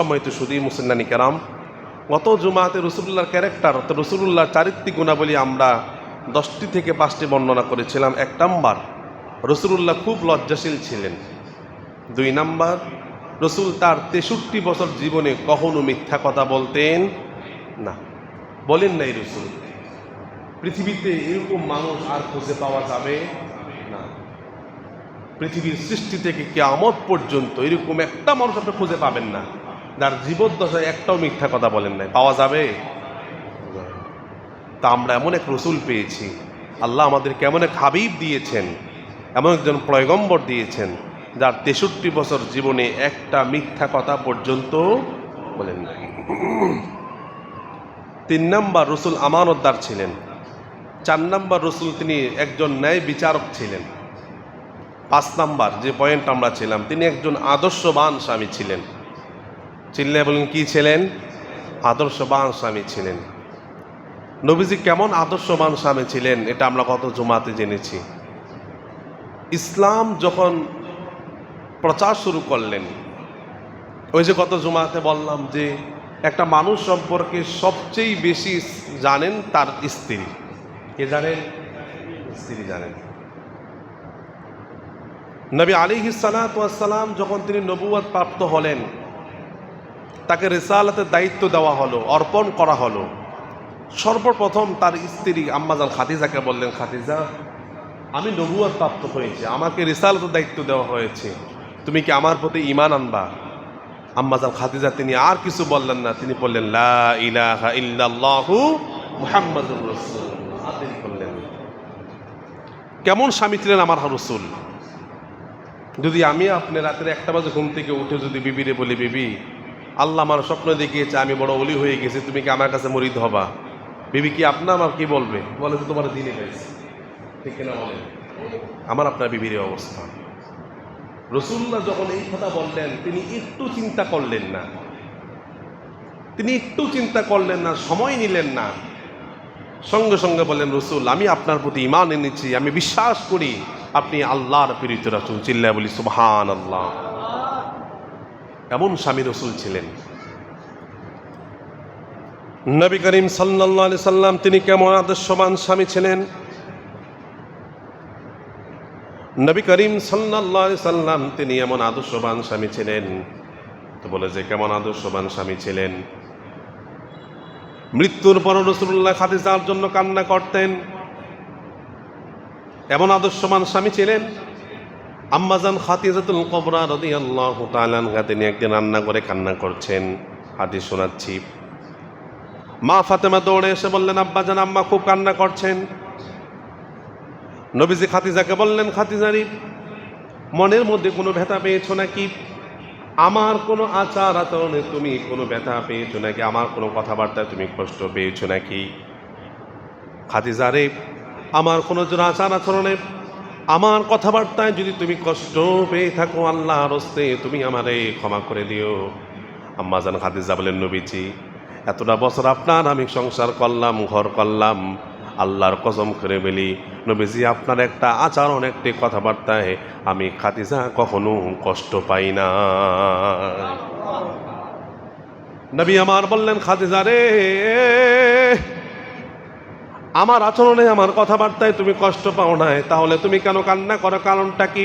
সম্মানিত সুদী মুসলিম কেরাম, গত জুমাতে রসুলুল্লাহর ক্যারেক্টার অর্থাৎ রসুলুল্লাহর চারিত্রিক গুণাবলী আমরা 10টি থেকে 5টি বর্ণনা করেছিলাম। 1 নাম্বার, রসুলুল্লাহ খুব লজ্জাশীল ছিলেন। 2 নাম্বার, রসুল তার 63 বছর জীবনে কখনো মিথ্যা কথা বলতেন না, বলেন নাই রসুল। পৃথিবীতে এরকম মানুষ আর খুঁজে পাওয়া যাবে না। পৃথিবীর সৃষ্টি থেকে কিয়ামত পর্যন্ত এরকম একটা মানুষ আপনি খুঁজে পাবেন না যার জীবদ্দশায় একটাও মিথ্যা কথা বলেন নাই। পাওয়া যাবে? তা আমরা এমন এক রসুল পেয়েছি, আল্লাহ আমাদেরকে এমন এক হাবিব দিয়েছেন, এমন একজন পয়গম্বর দিয়েছেন যার 63 বছর জীবনে একটা মিথ্যা কথা পর্যন্ত বলেন নাই। 3 নাম্বার, রসুল আমানতদার ছিলেন। 4 নাম্বার, রসুল তিনি একজন ন্যায় বিচারক ছিলেন। 5 নাম্বার যে পয়েন্ট আমরা ছিলাম, তিনি একজন আদর্শবান স্বামী ছিলেন। চিল্লায় বলেন কি ছিলেন? আদর্শবান স্বামী ছিলেন। নবীজি কেমন আদর্শবান স্বামী ছিলেন এটা আমরা গত জুমাতে জেনেছি। ইসলাম যখন প্রচার শুরু করলেন, ওই যে গত জুমাতে বললাম যে একটা মানুষ সম্পর্কে সবচেয়ে বেশি জানেন তার স্ত্রী। কে জানেন? স্ত্রী জানেন। নবী আলাইহিস সালাতু ওয়াস সালাম যখন তিনি নবুয়ত প্রাপ্ত হলেন, তাকে রিসালাতের দায়িত্ব দেওয়া হলো, অর্পণ করা হলো। সর্বপ্রথম তার স্ত্রী আম্মাজান খাদিজাকে বললেন, খাদিজা, আমি নবুয়ত প্রাপ্ত হয়েছি, আমাকে রিসালাতের দায়িত্ব দেওয়া হয়েছে, তুমি কি আমার প্রতি ঈমান আনবা? আম্মাজান খাদিজা তিনি আর কিছু বললেন না, তিনি বললেন লা ইলাহা ইল্লাল্লাহু মুহাম্মাদুর রাসূলুল্লাহ। আদেশ করলেন। কেমন স্বামী ছিলেন আমার রাসূল! যদি আমি আপনি রাতের 1টা বাজে ঘুম থেকে উঠে যদি বিবিরে বলি, বিবি, আল্লাহ আমার স্বপ্ন দেখিয়েছে আমি বড় ওলি হয়ে গেছি, তুমি কি আমার কাছে মুরিদ হবা? বিবি কি আপনার আমার কি বলবে? বলে যে তোমার দিনে পেয়েছে। ঠিক কিনা বলেন? আমার আপনার বিবির অবস্থা। রাসূলুল্লাহ যখন এই কথা বললেন, তিনি একটু চিন্তা করলেন না, সময় নিলেন না। সঙ্গে সঙ্গে বললেন, রাসূল, আমি আপনার প্রতি ঈমান এনেছি, আমি বিশ্বাস করি আপনি আল্লাহর প্রেরিত রাসূল। চিল্লায় বলি সুবহানাল্লাহ। এমন স্বামী রাসূল ছিলেন। নবী করিম সাল্লাল্লাহু আলাইহি সাল্লাম তিনি কেমন আদর্শবান স্বামী ছিলেন? নবী করিম সাল্লাল্লাহু আলাইহি সাল্লাম তিনি এমন আদর্শবান স্বামী ছিলেন। তো বলে যে কেমন আদর্শবান স্বামী ছিলেন? মৃত্যুর পর রাসূলুল্লাহ খাদিজার জন্য কান্না করতেন। এমন আদর্শবান স্বামী ছিলেন। আম্মাজান খাদিজাতুল কুবরা রাদিয়াল্লাহু তাআলা আনহা তিনি একদিন রান্না করে কান্না করছেন, হাদিস শোনাচ্ছি। মা ফাতেমা দৌড়ে এসে বললেন, আব্বাজান, আম্মা খুব কান্না করছেন। নবীজি খাদিজাকে বললেন, খাদিজারি, মনের মধ্যে কোনো ব্যথা পেয়েছো নাকি? আমার কোনো আচার আচরণে তুমি কোনো ব্যথা পেয়েছো নাকি? আমার কোনো কথাবার্তায় তুমি কষ্ট পেয়েছো নাকি? খাদিজারে, আমার কোনো আচার আচরণে, আমার কথাবার্তায় যদি তুমি কষ্ট পেয়ে থাকো, আল্লাহর হস্তে তুমি আমারে ক্ষমা করে দিও। আম্মাজান খাদিজা বলেন, নবীজি, এতটা বছর আপনার আমি সংসার করলাম, ঘর করলাম, আল্লাহর কসম করে বলি, নবীজি আপনার একটা আচরণ, একটি কথাবার্তায় আমি খাদিজা কখনো কষ্ট পাই না। নবী আমার বললেন, খাদিজা রে, আমার আচরণে, আমার কথাবার্তায় তুমি কষ্ট পাও নাই, তাহলে তুমি কেন কান্না করো? কারণটা কি?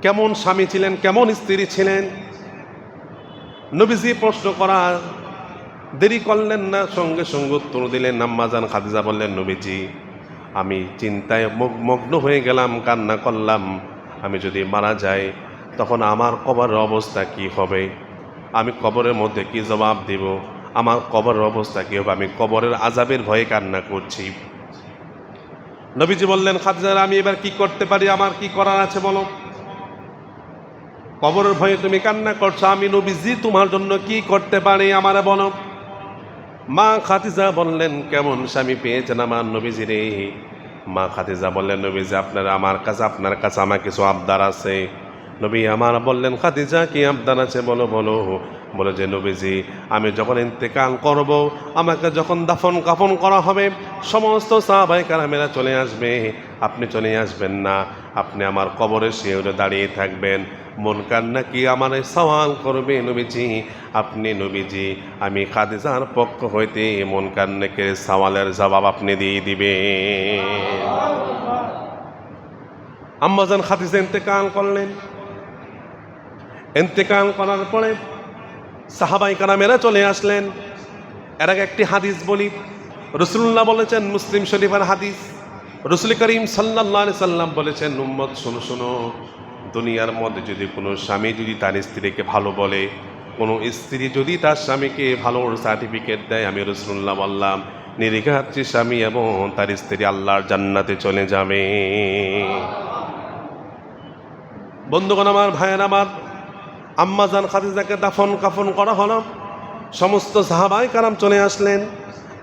কেমন স্বামী ছিলেন, কেমন স্ত্রী ছিলেন? নবীজি প্রশ্ন করা দেরি করলেন না, সঙ্গে সঙ্গে উত্তর দিলেন। আম্মাজান খাদিজা বললেন, নবীজি, আমি চিন্তায় মগ্ন হয়ে গেলাম, কান্না করলাম, আমি যদি মারা যাই তখন আমার কবরের অবস্থা কি হবে? আমি কবরের মধ্যে কি জবাব দেব? আমার কবরের অবস্থা কি হবে? আমি কবরের আযাবের ভয়ে কান্না করছি। নবীজি বললেন, খাদিজা, আমি এবার কি করতে পারি? আমার কি করার আছে বলো? কবরের ভয়ে তুমি কান্না করছো, আমি নবীজি তোমার জন্য কি করতে পারি আমারে বলো। মা খাদিজা বললেন, কেমন স্বামী পেয়েছেন আমার নবীজি রে। মা খাদিজা বললেন, নবীজি আপনার কাছে আমার কিছু আবদার আছে। নবী আমার বললেন, খাদিজা কি আবদার আছে বলো বলো। বলে যে নবীজি, আমি যখন ইন্তেকাল করব, আমাকে যখন দাফন কাফন করা হবে, সমস্ত সাহাবায়ে কেরামেরা চলে আসবে, আপনি চলে আসবেন না, আপনি আমার কবরের শিওরে দাঁড়িয়ে থাকবেন। মুনকার নাকি আমার সওয়াল করবে নবীজি, আপনি নবীজি, আমি খাদিজার পক্ষ হইতে মুনকার নাকির সওয়ালের জবাব আপনি দিয়ে দিবেন। আম্মাজান খাদিজা ইন্তেকাল করলেন। ইন্তেকাল করার পরে সাহাবায়ে কেরামেরা চলে আসলেন। এর আগে একটি হাদিস বলি, রাসূলুল্লাহ বলেছেন, মুসলিম শরীফের হাদিস, রাসূল করিম সাল্লাল্লাহু আলাইহি সাল্লাম বলেছেন, উম্মত শোনো শোনো, দুনিয়ার মধ্যে যদি কোনো স্বামী যদি তার স্ত্রীকে ভালো বলে, কোনো স্ত্রী যদি তার স্বামীকে ভালো সার্টিফিকেট দেয়, আমি রাসূলুল্লাহ বললাম, নিরীক্ষার্থী স্বামী এবং তার স্ত্রী আল্লাহর জান্নাতে চলে যাবে। বন্ধুগণ আমার, ভাইয়ের আমার, আম্মাজান খাদিজাকে দাফন কাফন করা হলো। সমস্ত সাহাবায়ে কেরাম চলে আসলেন।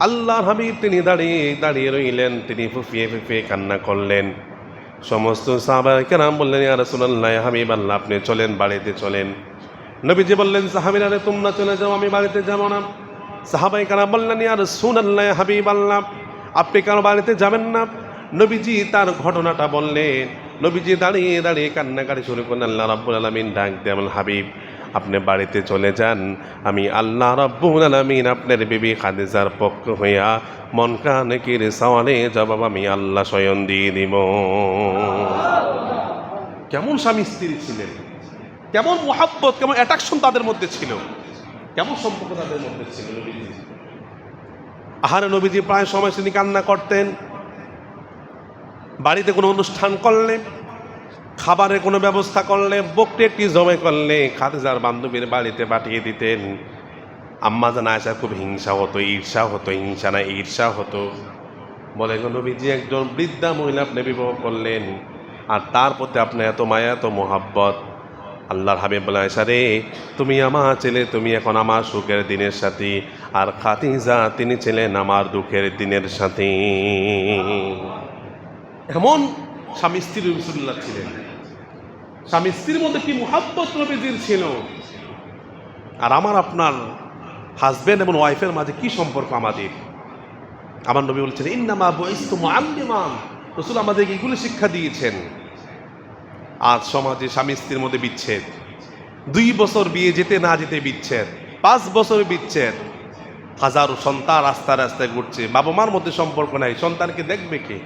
আল্লাহর হাবিব তিনি দাঁড়িয়ে দাঁড়িয়ে রইলেন, তিনি ফুফিয়ে ফুফিয়ে কান্না করলেন। সমস্ত সাহাবায়ে কেরাম বললেন, ইয়া রাসূলুল্লাহ, ইয়া হাবিবাল্লাহ, আপনি চলেন, বাড়িতে চলেন। নবীজি বললেন, সাহাবীরা রে তোমরা চলে যাও, আমি বাড়িতে যাব না। সাহাবায়ে কেরাম বললেন, ইয়া রাসূলুল্লাহ, ইয়া হাবিবাল্লাহ, আপনি কেন বাড়িতে যাবেন না? নবীজি তার ঘটনাটা বললেন। নবীজি দাঁড়িয়ে দাঁড়িয়ে কান্নাকাটি শুরু করলেন। আল্লাহ রাব্বুল আলামিন ডাক দেন, হাবিব আপনি বাড়িতে চলে যান, আমি আল্লাহ রাব্বুল আলামিন আপনার বিবি খাদিজার পক্ষ হইয়া মুনকার নাকির সওয়ালে জবাব আমি আল্লাহ স্বয়ং দিয়ে দিব। কেমন স্বামী স্ত্রী ছিলেন, কেমন মুহাব্বত, কেমন অ্যাট্রাকশন তাদের মধ্যে ছিল, কেমন সম্পর্ক তাদের মধ্যে ছিল। নবীজি আহারে নবীজি প্রায় সময় তিনি কান্না করতেন। বাড়িতে কোনো অনুষ্ঠান করলে, খাবারের কোনো ব্যবস্থা করলে, বকরি একটি জমে করলে খাদিজার বান্ধবীর বাড়িতে পাঠিয়ে দিতেন। আম্মাজান আয়েশার খুব হিংসা হতো, ঈর্ষা হতো, হিংসা না ঈর্ষা হতো। বলে, নবীজি একজন বৃদ্ধা মহিলা আপনি বিবাহ করলেন, আর তার প্রতি আপনার এত মায়া, এত মোহাব্বত। আল্লাহর হাবিব বলে, আয়েশা রে, তুমি আমার ছেলে, তুমি এখন আমার সুখের দিনের সাথী, আর খাদিজা তিনি ছিলেন আমার দুঃখের দিনের সাথী। এমন স্বামী স্ত্রী রাসূলুল্লাহ ছিলেন। স্বামী স্ত্রীর মধ্যে কি মুহাব্বত নবীজির ছিল। আর আমার আপনার হাজবেন্ড এবং ওয়াইফের মাঝে কি সম্পর্ক আমাদের। আমার নবী বলছেন, ইন্নামা বুইসতু মুআল্লিমান, রাসূল আমাদেরকে এগুলো শিক্ষা দিয়েছেন। আজ সমাজে স্বামী স্ত্রীর মধ্যে বিচ্ছেদ, 2 বছর বিয়ে যেতে না যেতে বিচ্ছেদ, 5 বছর বিচ্ছেদ, হাজারো সন্তান রাস্তায় রাস্তায় ঘুরছে, বাবা মার মধ্যে সম্পর্ক নাই, সন্তানকে দেখবে কে?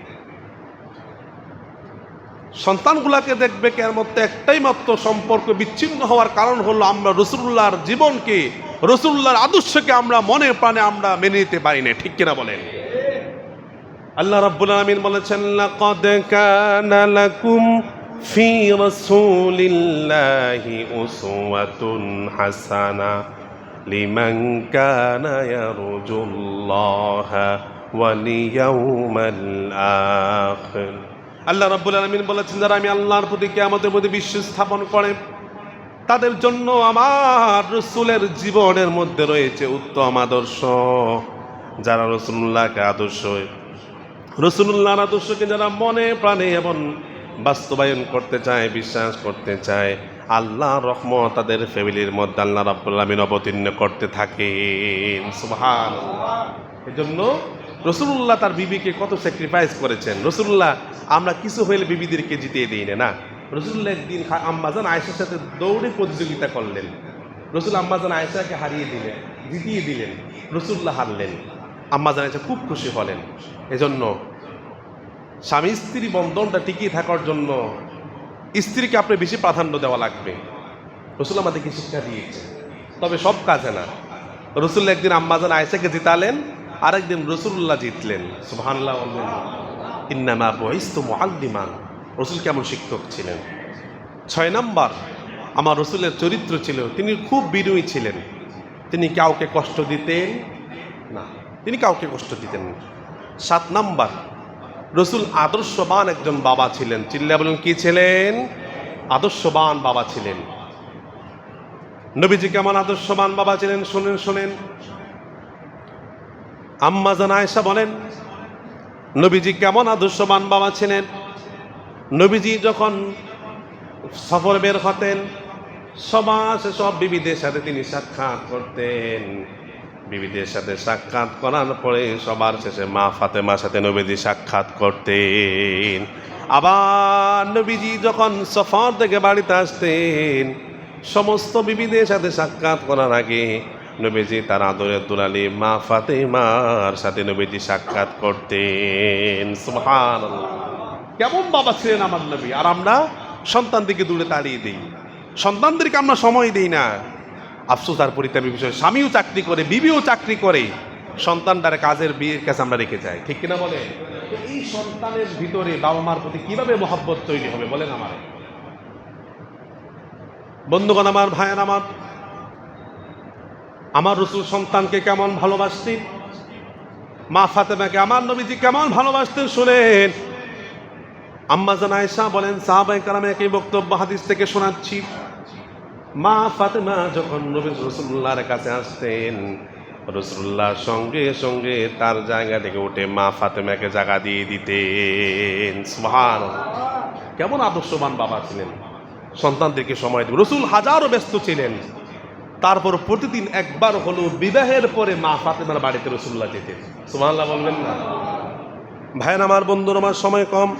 সন্তানগুলাকে দেখবে কে? এর মধ্যে একটাই মাত্র সম্পর্ক বিচ্ছিন্ন হওয়ার কারণ হলো আমরা রাসূলুল্লাহর জীবনকে, রাসূলুল্লাহর আদর্শকে আমরা মনে প্রাণে আমরা মেনে নিতে পারি না। ঠিক কিনা বলেন? আল্লাহ রাব্বুল আলামিন বলেছেন, লাকাদ কানা লাকুম ফি রাসূলিল্লাহি উসওয়াতুন হাসানা লিমান কানা ইয়ারজুল্লাহা ওয়াল ইয়াউমাল আখির। আল্লাহ রাব্বুল আলামিন বলেছেন, যারা আমি আল্লাহর প্রতি কিয়ামতের প্রতি বিশ্বাস স্থাপন করে, তাদের জন্য আমার রাসূলের জীবনের মধ্যে রয়েছে উত্তম আদর্শ। যারা রাসূলুল্লাহকে আদর্শ, রাসূলুল্লাহর আদর্শকে যারা মনে প্রাণে এবং বাস্তবায়ন করতে চায়, বিশ্বাস করতে চায়, আল্লাহর রহমত তাদের ফ্যামিলির মধ্যে আল্লাহ রাব্বুল আলামিন অবতীর্ণ করতে থাকেন। সুবহানাল্লাহ। এজন্য রাসূলুল্লাহ তার বিবিকে কত স্যাক্রিফাইস করেছেন। রাসূলুল্লাহ আমরা কিছু হইলে বিবিদেরকে জিতিয়ে দিই না। রাসূলুল্লাহ একদিন আম্মাজান আয়েশার সাথে দৌড়ে প্রতিযোগিতা করলেন। রাসূল আম্মাজান আয়েশাকে হারিয়ে দিলেন, জিতিয়ে দিলেন, রাসূলুল্লাহ হারলেন। আম্মাজান আয়েশা খুব খুশি হলেন। এজন্য স্বামী স্ত্রী বন্ধনটা টিকিয়ে থাকার জন্য স্ত্রীকে আপনি বেশি প্রাধান্য দেওয়া লাগবে। রাসূল আমাদেরকে শিক্ষা দিয়েছে, তবে সব কাজে না। রাসূল একদিন আম্মাজান আয়েশাকে জিতালেন, আরেকদিন রাসূলুল্লাহ জিতলেন। সুবহানাল্লাহ। ইন্নামা বুইসতু মুআল্লিমান, রাসূল কেমন শিক্ষক ছিলেন। 6 নাম্বার, আমার রাসূলের চরিত্র ছিল, তিনি খুব বিনয়ী ছিলেন। তিনি কাউকে কষ্ট দিতেন না, তিনি কাউকে কষ্ট দিতেন না। 7 নাম্বার, রাসূল আদর্শবান একজন বাবা ছিলেন। চিল্লা বলুন, কি ছিলেন? আদর্শবান বাবা ছিলেন। নবীজি কেমন আদর্শবান বাবা ছিলেন শুনেন শুনেন। আম্মাজান আয়েশা বলেন, নবীজি কেমন আদর্শবান বাবা ছিলেন। নবীজি যখন সফর বের হতেন, সবার সব বিবিদের সাথে তিনি সাক্ষাৎ করতেন। বিবিদের সাথে সাক্ষাৎ করার পরে সবার শেষে মা ফাতেমার সাথে নবীজি সাক্ষাৎ করতেন। আবার নবীজি যখন সফর থেকে বাড়িতে আসতেন, সমস্ত বিবিদের সাথে সাক্ষাৎ করার আগে নবীজি তার আদরের দুলালি মা ফাতেমার সাথে নবীজি সাক্ষাৎ করতেন। সুবহানাল্লাহ, কেমন বাবা ছিলেন আমার নবী! আর আমরা সন্তানদেরকে দূরে তাড়িয়ে দিই, সন্তানদেরকে আমরা সময় দিই না। আফসোস আর পরিতাপের বিষয়, স্বামীও চাকরি করে, বিবিও চাকরি করে, সন্তানটার কাজের বিয়ের কাছে আমরা রেখে যাই, ঠিক কিনা বলে? এই সন্তানের ভিতরে বাবা মার প্রতি কিভাবে মহব্বত তৈরি হবে বলেন আমার বন্ধুগণ, আমার ভাইয়ের, আমার রসুল সন্তানকে কেমন ভালোবাসতেন, মা ফাতেমাকে আমার নবীজি কেমন ভালোবাসতেন শুনেন। আম্মা জান আয়েশা বলেন, সাহাবায়ে কেরাম একই বক্তব্য হাদিস থেকে শোনাচ্ছি। মা ফাতেমা যখন নবী রাসূলুল্লাহর কাছে আসতেন, রাসূলুল্লাহ সঙ্গে সঙ্গে তার জায়গা থেকে উঠে মা ফাতেমাকে জায়গা দিয়ে দিতেন। সুবহানাল্লাহ, কেমন আদর্শবান বাবা ছিলেন, সন্তানদেরকে সময় দেবেন। রসুল হাজারো ব্যস্ত ছিলেন, তারপর প্রতিদিন একবার হলো বিবাহের পরে মা ফাতেমার বাড়িতে রাসূলুল্লাহ যেতেন। সুবহানাল্লাহ বলবেন না? ভাইয়ের আমার, বন্ধুর আমার, সময় কম।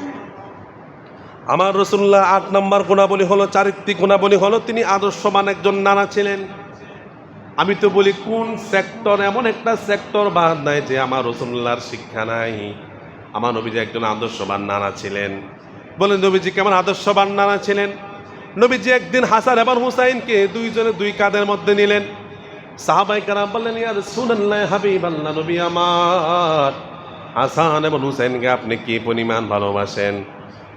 আমার রাসূলুল্লাহ ৮ নম্বর গুণাবলী হলো, চারিত্রিক গুণাবলী হলো, তিনি আদর্শবান একজন নানা ছিলেন। আমি তো বলি, কোন সেক্টর, এমন একটা সেক্টর বাদ নাই যে আমার রাসূলুল্লাহর শিক্ষা নাই। আমার নবীজি একজন আদর্শবান নানা ছিলেন। বলেন নবীজি কেমন আদর্শবান নানা ছিলেন? নবীজি একদিন হাসান এবং হুসাইনকে দুইজনে দুই কাঁধের মধ্যে নিলেন। সাহাবায়ে কেরাম বললেন, ইয়া রাসূলুল্লাহ, হাবিবাল্লাহ, নবী আমার, হাসান এবং হুসাইনকে আপনি কি পরিমাণ ভালোবাসেন?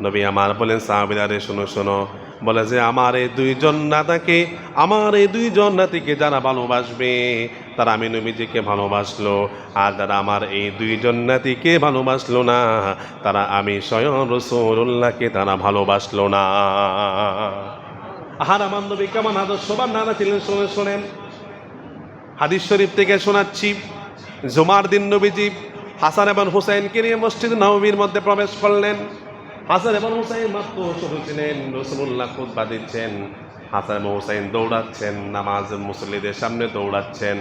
নবী আমার বলেন, সাহাবীরা রে শোনো শোনো, বলে যে আমার এই দুইজন নাতাকে, আমার এই দুইজন নাতিকে যারা ভালোবাসবে তারা আমি নবীজিকে ভালোবাসলো, আর যারা আমার এই দুইজন নাতিকে ভালোবাসলো না তারা আমি স্বয়ং রাসূলুল্লাহকে তারা ভালোবাসলো না। আর আমার নবী কেমন আদর্শবান নানা ছিলেন শোনেন শোনেন। হাদিস শরীফ থেকে শোনাচ্ছি, জুমার দিন নবীজি হাসান এবং হুসাইনকে নিয়ে মসজিদ নববীর মধ্যে প্রবেশ করলেন। হাসান এবং হুসাইন মাত্র ছোট ছিলেন, রাসূলুল্লাহ খুতবা দিচ্ছেন, হাসান এবং হুসাইন দৌড়াচ্ছেন, নামাজ মুসল্লিদের সামনে দৌড়াচ্ছেন।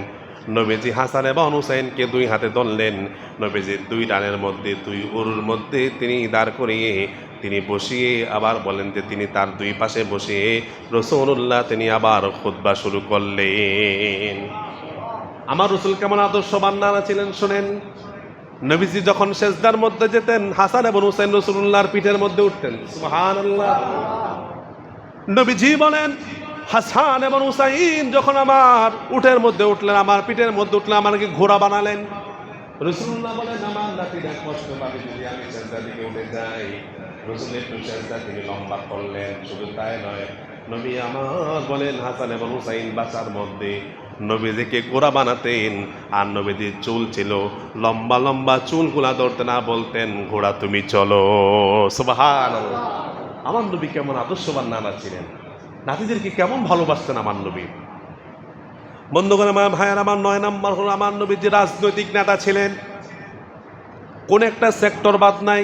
নবীজি হাসান এবং হুসাইনকে দুই হাতে ধরলেন, নবীজির দুই ডানের মধ্যে, দুই উরুর মধ্যে তিনি দাঁড় করিয়ে তিনি বসিয়ে আবার বলেন যে তিনি তার দুই পাশে বসিয়ে রাসূলুল্লাহ তিনি আবার খুতবা শুরু করলেন। আমার রাসূল কেমন আদর্শবান নানা ছিলেন শোনেন। নবীজি যখন সেজদার মধ্যে যেতেন, হাসান এবং হুসাইন রাসূলুল্লাহর পিঠের মধ্যে উঠতেন। সুবহানাল্লাহ। নবীজি বলেন, হাসান এবং হুসাইন যখন আমার উটের মধ্যে উঠলেন, আমার পিঠের মধ্যে উঠলেন, আমাকে ঘোড়া বানালেন। রাসূলুল্লাহ বলেন, আমার নাতিরা কষ্ট পাবে যদি আমি সেজদা থেকে উঠে যাই। রাসূল একটু সেজদা তিনি লম্বা করলেন। শুধু তাই নয়, নবী আমার বলেন, হাসান এবং হুসাইন বাসার মধ্যে নবীজিকে ঘোড়া বানাতেন, আর নবীজির চুল ছিল লম্বা লম্বা, চুলগুলা ধরতে না বলতেন, ঘোড়া তুমি চলো। সুবহানাল্লাহ। আমার নবী কেমন আদর্শবান নানা ছিলেন, নাতিদেরকে কেমন ভালোবাসতেন আমার নবী। বন্ধুগণ আমার, ভাইয়ার আমার, ৯ নম্বর হলো আমার নবী যে রাজনৈতিক নেতা ছিলেন। কোন একটা সেক্টর বাদ নাই।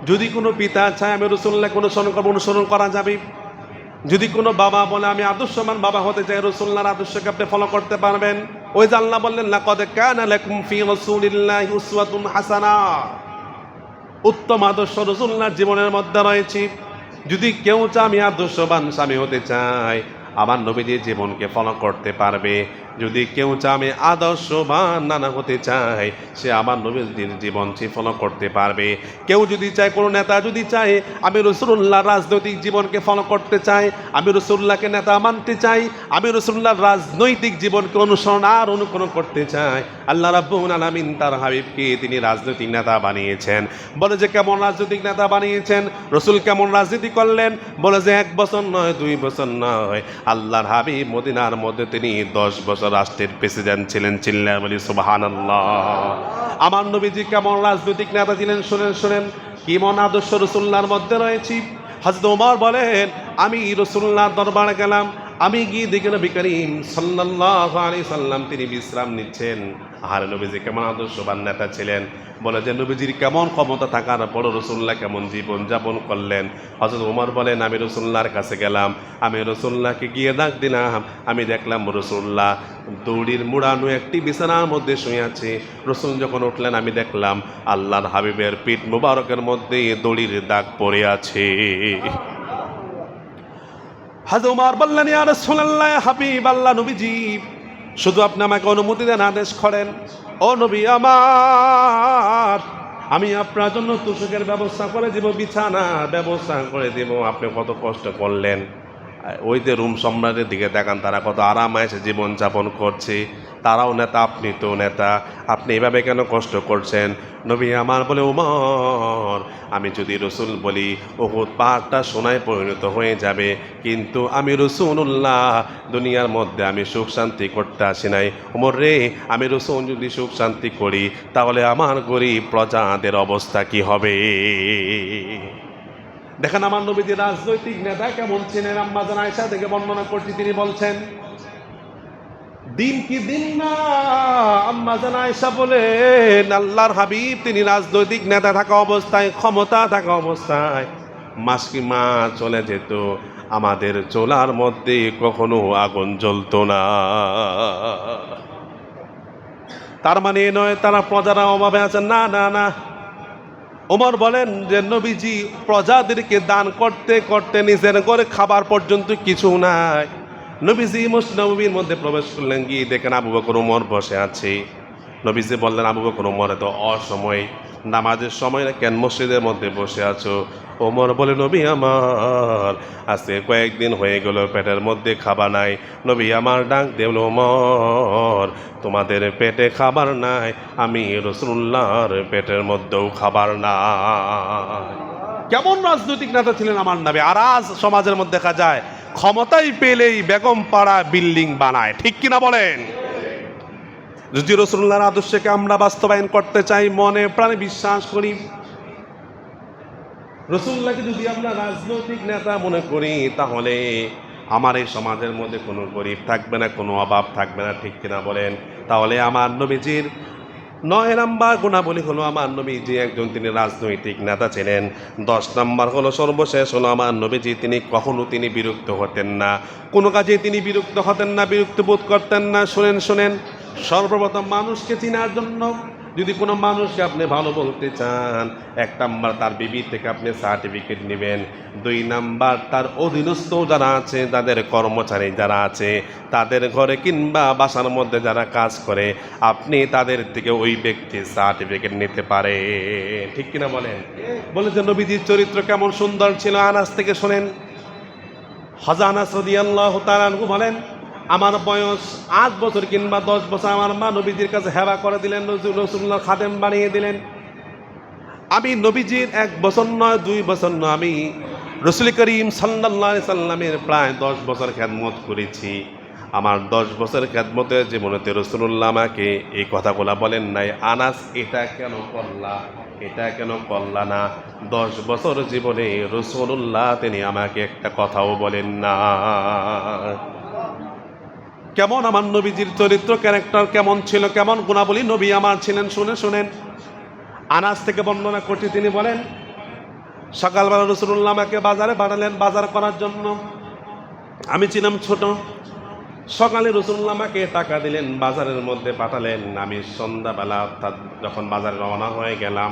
যদি কোনো পিতা চায় আমি রাসূলুল্লাহ কোনো অনুসরণ করা যাবে, যদি কোনো বাবা বলে আমি আদর্শবান বাবা হতে চাই, রাসূলুল্লাহর আদর্শকে আপনি ফলো করতে পারবেন। ওই যে আল্লাহ বললেন, লাকাদ কানা লাকুম ফি রাসূলিল্লাহি উসওয়াতুন হাসানাহ, উত্তম আদর্শ রাসূলুল্লাহর জীবনের মধ্যে রয়েছে। যদি কেউ চায় আমি আদর্শবান স্বামী হতে চাই, আমার নবীজির জীবনকে ফলো করতে পারবে। যদি কেউ চায় আমি আদর্শবান নানা হতে চাই, সে আমার নবীজির জীবনকে ফলো করতে পারবে। কেউ যদি চায়, কোনো নেতা যদি চায় আমি রাসূলুল্লাহর রাজনৈতিক জীবনকে ফলো করতে চাই, আমি রাসূলুল্লাহকে নেতা মানতে চাই, আমি রাসূলুল্লাহর রাজনৈতিক জীবনকে অনুসরণ আর অনুকরণ করতে চাই, আল্লাহ রাব্বুল আলামিন তার হাবিবকে তিনি রাজনৈতিক নেতা বানিয়েছেন। বলে যে কেমন রাজনৈতিক নেতা বানিয়েছেন, রাসূল কেমন রাজনীতি করলেন, বলে যে 1 বছর নয়, 2 বছর নয়, আল্লাহর হাবিব মদিনার মধ্যে তিনি 10 বছর রাষ্ট্রের প্রেসিডেন্ট ছিলেন। চিল্লায় বলি সুবহানাল্লাহ। আমার নবীজি কেমন রাজনৈতিক নেতা ছিলেন শুনেন শুনেন, কেমন আদর্শ রাসূলুল্লাহর মধ্যে রয়েছে। হযরত ওমর বলেন, আমি রাসূলুল্লাহর দরবারে গেলাম, আমি গিয়ে দেখি নবী করিম সাল্লাল্লাহু আলাইহি সাল্লাম তিনি বিশ্রাম নিচ্ছেন। আর নবীজি কেমন আদর্শবান নেতা ছিলেন, বলে যে নবীজির কেমন ক্ষমতা থাকার পর রাসূলুল্লাহ কেমন জীবন যাপন করলেন। হযরত ওমর বলেন, আমি রাসূলুল্লাহর কাছে গেলাম, আমি রাসূলুল্লাহকে গিয়ে ডাক দিলাম, আমি দেখলাম রাসূলুল্লাহ দড়ির মুড়ানো একটি বিছানার মধ্যে শুয়ে আছে। রাসূল যখন উঠলেন আমি দেখলাম আল্লাহর হাবিবের পিঠ মুবারকের মধ্যে দড়ির দাগ পড়ে আছে। হযরত ওমর বললেন, ইয়া রাসূলুল্লাহ, হাবিব আল্লাহ নবীজি, শুধু আপনি আমাকে অনুমতি দেন, আদেশ করেন। ও নবী আমার, আমি আপনার জন্য তুষকের ব্যবস্থা করে দিব, বিছানার ব্যবস্থা করে দিব। আপনি কত কষ্ট করলেন। ওই যে রুম সম্রাটের দিকে দেখান, তারা কত আরামায়েশে জীবন যাপন করছে। তারাও নেতা, আপনি তো নেতা, আপনি এভাবে কেন কষ্ট করছেন? নবী আমার বলে, ওমর, আমি যদি রসুল বলি উহুদ পাহাড়টা সোনায় পরিণত হয়ে যাবে, কিন্তু আমি রাসূলুল্লাহ দুনিয়ার মধ্যে আমি সুখ শান্তি করতে আসি নাই। ওমর রে, আমি রসুল যদি সুখ শান্তি করি তাহলে আমার গরিব প্রজাদের অবস্থা কি হবে? দেখেন আমার নবীজি রাজনৈতিক নেতা কেমন ছিলেন। আম্মা জান আয়েশা থেকে বর্ণনা করছি, তিনি বলছেন, দিন কি দিন না। আম্মা জান আয়েশা বলেন, আল্লাহর হাবিব তিনি রাজনৈতিক নেতা থাকা অবস্থায়, ক্ষমতা থাকা অবস্থায় মাস কি মাস চলে যেত, আমাদের চোলার মধ্যে কখনো আগুন জ্বলতো না। তার মানে এ নয় তারা প্রজারা অভাবে আছেন, না না না। ওমর বলেন যে নবীজি প্রজাদেরকে দান করতে করতে নিজের ঘরে খাবার পর্যন্ত কিছু নাই। নবীজি মসজিদ নববীর মধ্যে প্রবেশ করলেন, গিয়ে দেখেন আবু বকর ওমর বসে আছে। নবীজি বললেন, আবু বকর ওমর, এত অসময়, নামাজের সময় কেন মসজিদের মধ্যে বসে আছো? ওমর বলে, নবী আমার, আজকে কয়েকদিন হয়ে গেল পেটের মধ্যে খাবার নাই। নবী আমার ডাক দেল, ওমর, তোমাদের পেটে খাবার নাই, আমি রাসূলুল্লাহর পেটের মধ্যেও খাবার নাই। কেমন রাজনৈতিক নেতা ছিলেন আমার নবী। আর আজ সমাজের মধ্যে দেখা যায় ক্ষমতাই পেলেই বেগম পাড়া বিল্ডিং বানায়, ঠিক কিনা বলেন? যদি রাসূলুল্লাহর আদর্শকে আমরা বাস্তবায়ন করতে চাই, মনে প্রাণে বিশ্বাস করি, রাসূলুল্লাহকে যদি আমরা রাজনৈতিক নেতা মনে করি, তাহলে আমার এই সমাজের মধ্যে কোনো গরিব থাকবে না, কোনো অভাব থাকবে না, ঠিক কিনা বলেন? তাহলে আমার নবীজির ৯ নাম্বার গুণাবলী হলো, আমার নবীজি একজন তিনি রাজনৈতিক নেতা ছিলেন। ১০ নাম্বার হলো, সর্বশেষ হলো, আমার নবীজি তিনি কখনো তিনি বিরক্ত হতেন না, কোনো কাজে তিনি বিরক্ত হতেন না, বিরক্ত বোধ করতেন না। শোনেন শোনেন, সর্বপ্রথম মানুষকে চেনার জন্য, যদি কোনো মানুষকে আপনি ভালো বলতে চান, ১ নাম্বার তার বিবি থেকে আপনি সার্টিফিকেট নেবেন। ২ নাম্বার তার অধীনস্থ যারা আছে, তাদের কর্মচারী যারা আছে, তাদের ঘরে কিংবা বাসার মধ্যে যারা কাজ করে, আপনি তাদের থেকে ওই ব্যক্তির সার্টিফিকেট নিতে পারে, ঠিক কিনা বলেন? বলে যে নবীজির চরিত্র কেমন সুন্দর ছিল। আনাস থেকে শোনেন, হযরত আনাস রাদিয়াল্লাহু তাআলা আনহু বলেন, আমার বয়স ৮ বছর কিংবা ১০ বছর, আমার মা নবীজির কাছে হেবা করে দিলেন, রাসূলুল্লাহ খাদেম বানিয়ে দিলেন। আমি নবীজির ১ বছর নয়, ২ বছর নয়, আমি রাসূল করিম সাল্লাল্লাহু আলাইহি সাল্লামের প্রায় ১০ বছর খেদমত করেছি। আমার ১০ বছরের খেদমতের জীবনেতে রাসূলুল্লাহ আমাকে এই কথাগুলা বলেন নাই, আনাস এটা কেন করলা, এটা কেন করলা না। ১০ বছর জীবনে রাসূলুল্লাহ তিনি আমাকে একটা কথাও বলেন না। কেমন আমার নবীজির চরিত্র, ক্যারেক্টার কেমন ছিল, কেমন গুণাবলী নবী আমার ছিলেন, শুনে শুনেন। আনাস থেকে বর্ণনা করছি, তিনি বলেন, সকালবেলা রাসূলুল্লাহ আমাকে বাজারে পাঠালেন বাজার করার জন্য। আমি ছিলাম ছোট। সকালে রাসূলুল্লাহ আমাকে টাকা দিলেন, বাজারের মধ্যে পাঠালেন। আমি সন্ধ্যাবেলা অর্থাৎ যখন বাজারে রওনা হয়ে গেলাম,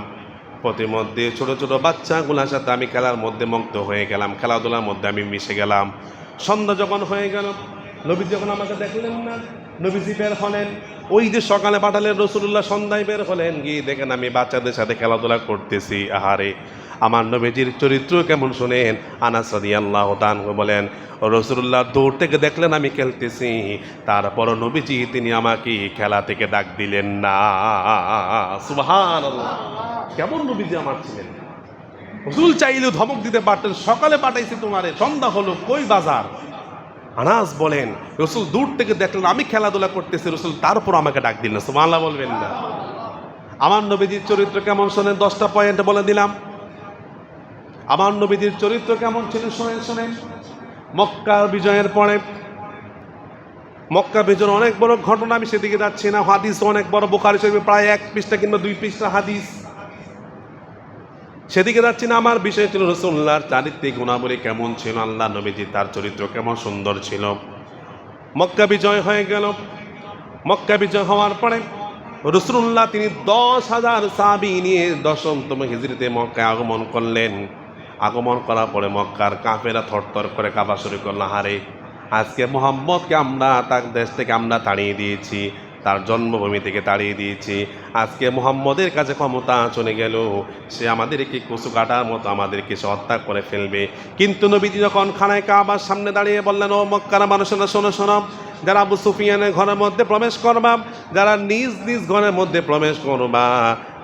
প্রতিমধ্যে ছোট ছোট বাচ্চাগুলোর সাথে আমি খেলার মধ্যে মুগ্ধ হয়ে গেলাম, খেলাধুলার মধ্যে আমি মিশে গেলাম। সন্ধ্যা যখন হয়ে গেল, নবী যখন আমাকে দেখলেন না, নবীজি বের হলেন। ওই যে সকালে পাঠালেন রাসূলুল্লাহ, সন্ধ্যায় বের হলেন, গিয়ে দেখেন আমি বাচ্চাদের সাথে খেলাধুলা করতেছি। আহারে, আমার নবীজির চরিত্র কেমন শোনেন। আনাস রাদিয়াল্লাহু তাআলা বলেন, রাসূলুল্লাহ দূর থেকে দেখলেন আমি খেলতেছি, তারপর নবীজি তিনি আমাকে খেলা থেকে ডাক দিলেন না। সুবহানাল্লাহ, কেমন নবীজি আমার ছিলেন। রাসূল চাইলেও ধমক দিতে পারতেন, সকালে পাঠাইছি তোমারে, সন্ধ্যা হলো, কই বাজার। আনাস বলেন, রাসূল দূর থেকে দেখলেন আমি খেলাধুলা করতেছি, রাসূল তারপর আমাকে ডাক দিলেন। সুবহানাল্লাহ বলবেন না? আমার নবীজির চরিত্র কেমন শোনেন, 10টা পয়েন্ট বলে দিলাম। আমার নবীজির চরিত্র কেমন ছিল শোনেন শোনেন। মক্কার বিজয়ের পরে মক্কা বিজয়ের অনেক বড় ঘটনা, আমি সেদিকে যাচ্ছি না। হাদিস অনেক বড়, বুখারী শরীফে প্রায় 1 পৃষ্ঠা কিংবা 2 পৃষ্ঠা হাদিস, সেদিকে যাচ্ছি না। আমার বিষয় ছিল রাসূলুল্লাহর চারিত্রিক গুণাবলী কেমন ছিল, আল্লাহ নবীজি তার চরিত্র কেমন সুন্দর ছিল। মক্কা বিজয় হয়ে গেল। মক্কা বিজয় হওয়ার পরে রাসূলুল্লাহ তিনি 10,000 সাহাবী নিয়ে 10তম হিজরিতে মক্কায় আগমন করলেন। আগমন করার পরে মক্কার কাফেরা থরথর করে কাঁপা শুরু করলো, হারে আজকে মুহাম্মদকে আমরা তার দেশ থেকে আমরা তাড়িয়ে দিয়েছি, তার জন্মভূমি থেকে তাড়িয়ে দিয়েছি। আজকে মুহাম্মদের কাছে ক্ষমতা চলে গেল, সে আমাদেরকে কচু কাটার মতো আমাদেরকে সে হত্যা করে ফেলবে। কিন্তু নবীজি যখন খানায় কাবার সামনে দাঁড়িয়ে বললেন, ও মক্কার মানুষেরা শোনো শোনো, যারা আবু সুফিয়ানের ঘরের মধ্যে প্রবেশ করবা, যারা নিজ নিজ ঘরের মধ্যে প্রবেশ করবা,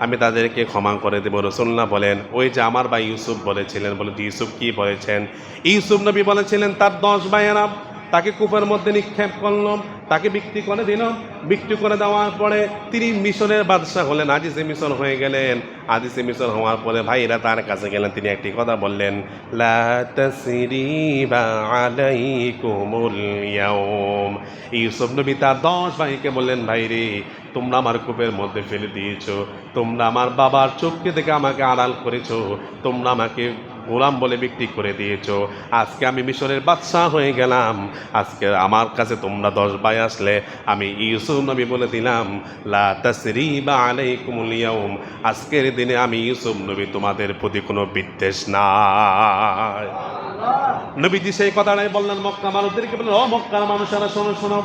আমি তাদেরকে ক্ষমা করে দেব। রাসূলুল্লাহ বলেন, ওই যে আমার ভাই ইউসুফ বলেছিলেন। বলে ইউসুফ কি বলেছেন? ইউসুফ নবী বলেছিলেন তার 10 ভাইয়েরা তাকে কূপের মধ্যে নিক্ষেপ করলাম, তাকে বিক্রি করে দিলাম। বিক্রি করে দেওয়ার পরে তিনি মিশরের বাদশাহ হলেন, আজিজে মিশর হয়ে গেলেন। আজিজে মিশর হওয়ার পরে ভাইরা তার কাছে গেলেন, তিনি একটি কথা বললেন, লা তাসরিবা আলাইকুমুল ইয়াউম। ইউসুফ নবী তার 10 ভাইকে বললেন, ভাই রে, তোমরা আমার কূপের মধ্যে ফেলে দিয়েছো, তোমরা আমার বাবার চোখকে থেকে আমাকে আড়াল করেছো, তোমরা আমাকে গোলাম বলে বিক্রি করে দিয়েছো। আজকে আমি মিশরের বাদশাহ হয়ে গেলাম, আজকে আমার কাছে তোমরা 10 ভাই আসলে আমি ইউসুফ নবী বলে দিলাম, লা তাসরিবা আলাইকুমুল ইয়াউম, আজকের দিনে আমি ইউসুফ নবী তোমাদের প্রতি কোনো বিদ্বেষ নাই। নবীজি সেই কথাটাই বললেন মক্কা মানুষদেরকে, বললেন, ও মক্কার মানুষেরা শোনো শোনো,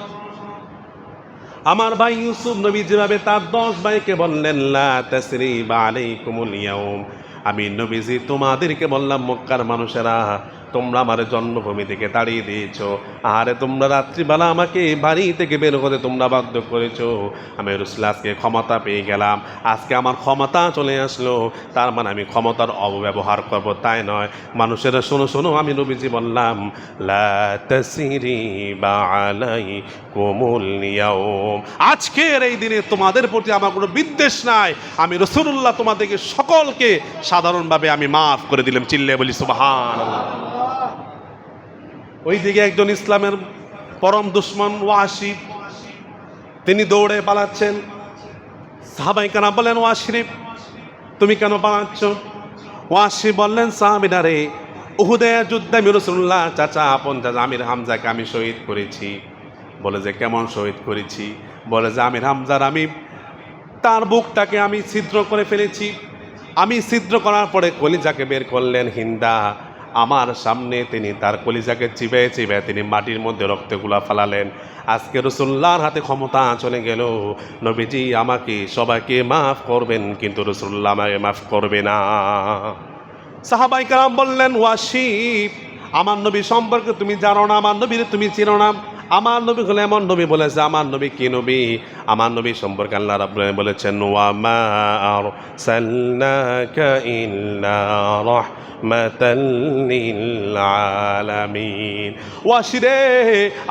আমার ভাই ইউসুফ নবী যেভাবে তার 10 ভাইকে বললেন, লা তাসরিবা আলাইকুমুল ইয়াউম, আমি নবীজি তোমাদেরকে বললাম, মক্কার মানুষেরা তোমরা আমার জন্মভূমি থেকে তাড়িয়ে দিয়েছো, আরে তোমরা রাত্রিবেলা আমাকে বাড়ি থেকে বের করে তোমরা বাধ্য করেছো। আমি রাসূলুল্লাহ আজকে ক্ষমতা পেয়ে গেলাম, আজকে আমার ক্ষমতা চলে আসলো, তার মানে আমি ক্ষমতার অপব্যবহার করবো তাই নয়। মানুষেরা শোনো শোনো, আমি নবীজি বললাম, লা তাসরিবা আলাইকুমুল ইয়াউম, আজকের এই দিনে তোমাদের প্রতি আমার কোনো বিদ্বেষ নাই, আমি রাসূলুল্লাহ তোমাদেরকে সকলকে সাধারণভাবে আমি মাফ করে দিলাম। চিল্লে বলি সুবহানাল্লাহ। ওইদিকে একজন ইসলামের পরম দুশমন ওয়াসি, তিনি দৌড়ে পালাচ্ছেন। সাহাবায়ে কেরাম বলেন, ওয়াসি তুমি কেন পালাচ্ছ? ওয়াসি বললেন, সাহাবীরা রে, উহুদের যুদ্ধে আমি রাসূলুল্লাহ চাচা আপন চাচা আমির হামজাকে আমি শহীদ করেছি। বলে যে কেমন শহীদ করেছি? বলে যে আমির হামজার আমি তার বুকটাকে আমি ছিদ্র করে ফেলেছি। আমি ছিদ্র করার পরে কলিজাকে বের করলেন হিন্দা, আমার সামনে তিনি তার কলিজাকে চিবে চিবে তিনি মাটির মধ্যে রক্তগুলা ফালালেন। আজকে রাসূলুল্লাহর হাতে ক্ষমতা চলে গেল, নবীজি আমাকে সবাইকে মাফ করবেন, কিন্তু রাসূলুল্লাহ আমাকে মাফ করবে না। সাহাবায়ে কেরাম বললেন, ওয়াসি আমার নবী সম্পর্কে তুমি জানো না, আমার নবীর তুমি চিনো না। আমার নবী হলে এমন নবী বলেছে, আমার নবী কি নবী? আমার নবী সম্পর্কে আল্লাহ রাব্বুল আলামিন বলেছেন, ওয়া মা আরসালনাকা ইল্লা রাহমাতাল লিল আলামিন। ওয়াসিরে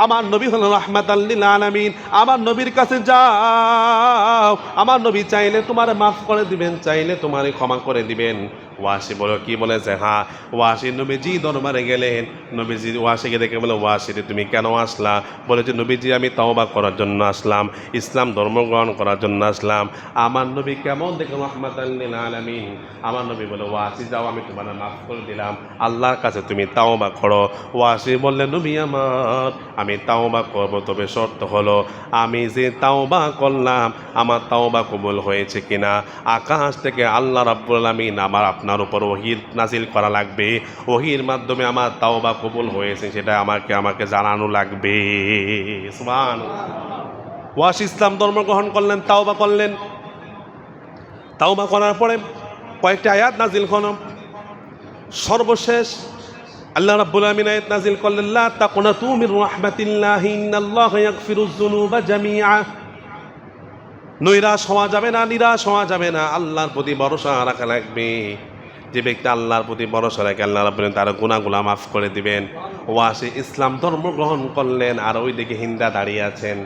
আমার নবী হলো রাহমাতাল লিল আলামিন, আমার নবীর কাছে যাও, আমার নবী চাইলে তোমার মাফ করে দিবেন, চাইলে তোমারে ক্ষমা করে দিবেন। ওয়াসি বলো কি বলেছে? হ্যাঁ, ওয়াসি নবীজি দরবারে গেলেন, নবীজি ওয়াসিকে দেখে বলে, ওয়াসিরে তুমি কেন আসলা? বলেছে, নবীজি আমি তওবা করার জন্য আসলাম, ইসলাম ধর্ম গ্রহণ করার জন্য আসলাম। আমার নবী কেমন দেখে রাহমাতাল লিল আলামিন। আমার নবী বলে, ওয়াসি যাও, আমি তোমার মাফ করে দিলাম, আল্লাহর কাছে তুমি তাওবা করো। ওয়াসি বললেন, নবী আমার আমি তাওবা করব, তবে শর্ত হলো আমি যে তাওবা করলাম আমার তাওবা কবুল হয়েছে কিনা। আকাশ থেকে আল্লাহ রাব্বুল আলামিন আমার আপনার উপর ওহী নাজিল করা লাগবে, ওহীর মাধ্যমে আমার তাওবা কবুল হয়েছে সেটা আমাকে জানানো লাগবে। সুবহানাল্লাহ। ওয়াসি ইসলাম ধর্ম গ্রহণ করলেন, তাওবা করলেন। তাওবা করার পরে কয়েকটি আয়াত নাজিল হলো। সর্বশেষ আল্লাহ রাব্বুল আলামিন আয়াত নাজিল করলেন, লা তাকুনাতু মির রাহমাতিল্লাহি ইন্নাল্লাহা ইয়াগফিরুয যুনুবা জামিআ। নৈরাশ হওয়া যাবে না, নিরাশ হওয়া যাবে না, আল্লাহর প্রতি ভরসা রাখা লাগবে। যে ব্যক্তি আল্লাহর প্রতি ভরসা রাখে আল্লাহ রাব্বুল আলামিন তার গুনাহগুলো মাফ করে দিবেন। ওয়াসি ইসলাম ধর্ম গ্রহণ করলেন, আর ওইদিকে হিন্দা দাঁড়িয়ে আছেন।